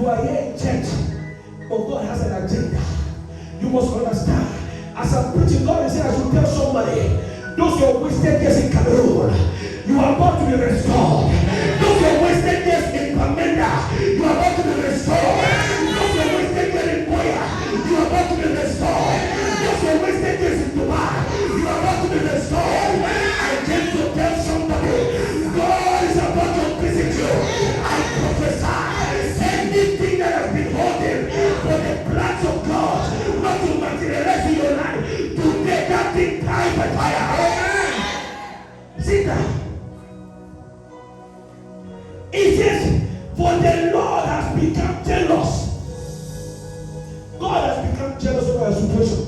You are here in church, but God has an agenda. You must understand. As I'm preaching, God is saying, I should tell somebody, those who are wasted years in Cameroon, you are about to be restored. Those who are wasted years in Pamenda, you are about to be restored. Those who are wasted years in Boya, you are about to be restored. Those who are wasted years in Dubai, you are about to be restored. I came to tell somebody, God is about to visit you. I prophesy, anything that has been holding for the plans of God not to materialize in your life, today that thing died by fire. Sit down. It says, for the Lord has become jealous. God has become jealous over your situation.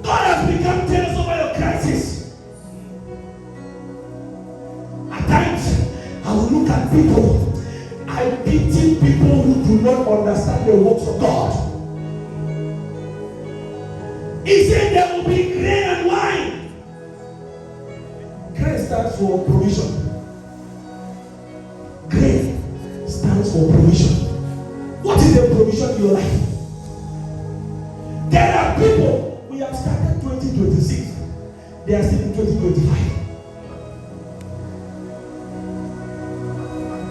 God has become jealous over your crisis. At times, I will look at people. I pity people who do not understand the works of God. He said there will be grain and wine. Grain stands for provision. Grain stands for provision. What is the provision in your life? There are people, we have started 2026. They are still in 2025.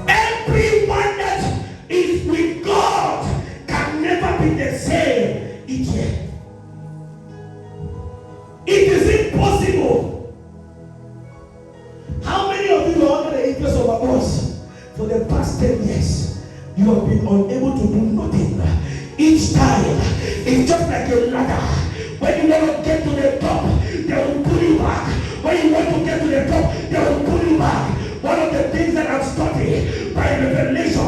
Everyone that is with God can never be the same each year. It is impossible. How many of you are under the influence of our voice? For the past 10 years, you have been unable to do nothing. Each time, it's just like a ladder. When you want to get to the top, they will pull you back. When you want to get to the top, they will pull you back. One of the things that I've studied by revelation,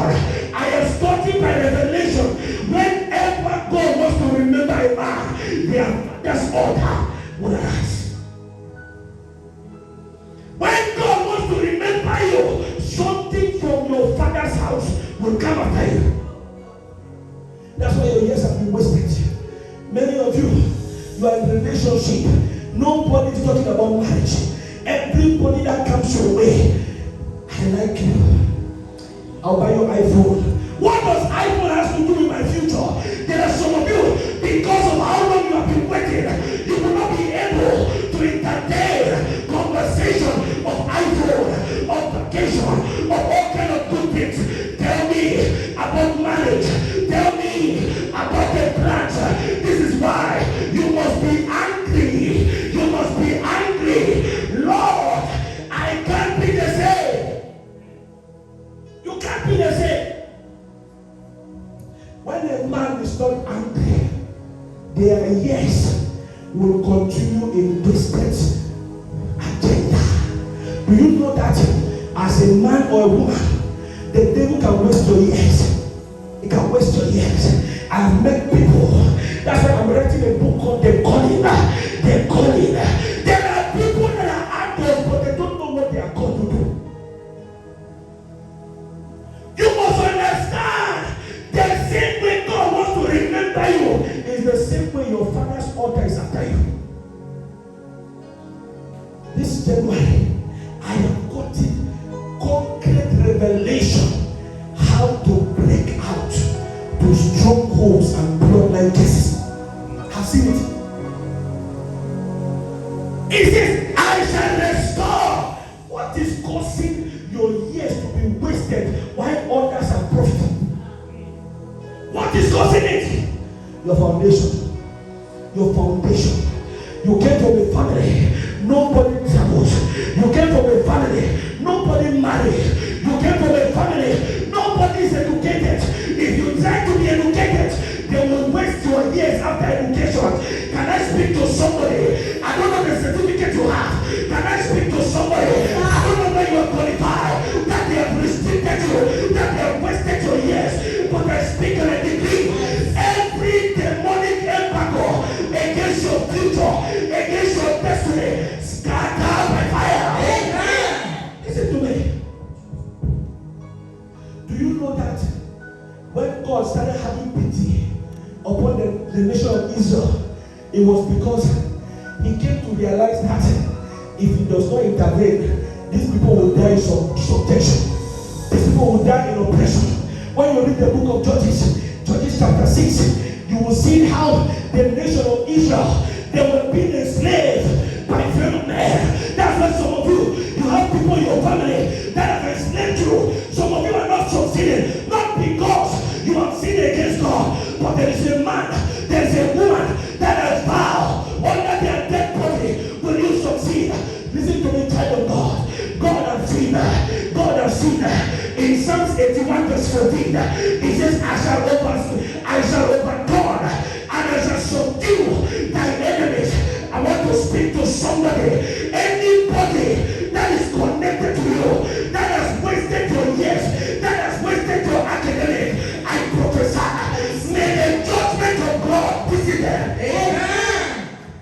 I have studied by revelation. Whenever God wants to remember a man, their father's altar will arise. When God wants to remember you, something from your father's house will come after you. That's why your years have been wasted. Many of you are in relationship. Nobody is talking about marriage. Everybody that comes your way, I like you. I'll buy your iPhone. What does iPhone have to do with my future? There are some of you, because of how long you have been waiting, you will not be able to entertain conversation of iPhone, of vacation, of all kind of good things. Tell me about marriage. Tell me about the plans. This is why you must be angry. You must be angry. Lord, I can't be the same. You can't be the same. When a man is not angry, their years will continue in wasted agenda. Do you know that as a man or a woman, the devil can waste your years? It can waste your years. I have met people. That's why I'm writing a book called The Calling. The Calling. There are people that are actors, but they don't know what they are called to do. You must understand, the same way God wants to remember you is the same way your father's altar is after you. This January, I have gotten concrete revelation how to break out to strongholds and bloodline cases. I've seen it. It says, I shall restore. What is causing your years to be wasted while others are profiting? What is causing it? Your foundation. Your foundation. You came from a family. Nobody travels. You came from a family. Nobody married. You came from a family. Nobody is educated. If you try to be educated, they will waste your years after education. Can I speak to somebody? I don't know the certificate you have. Can I speak to somebody? I don't know where you are qualified. That they have restricted you. That they have wasted your years. But I speak on a degree. Every demonic embargo against your future, against your destiny, scatter by fire. Amen. Listen to me. Do you know that when God started having pity upon the nation of Israel, it was because he came to realize that if he does not intervene, these people will die in subjection. These people will die in oppression. When you read the book of Judges, Judges chapter 6, you will see how the nation of Israel, they were being enslaved by fellow men. That's why some of you have people in your family that have enslaved you. Some of you are not succeeding, not because you have sinned against God, but there is a man, there is a woman that has vowed under their dead body, will you succeed? Listen to me, child of God. God has seen, God has seen. In Psalms 81 verse 14, it says, I shall overturn and I shall subdue thy enemies. I want to speak to somebody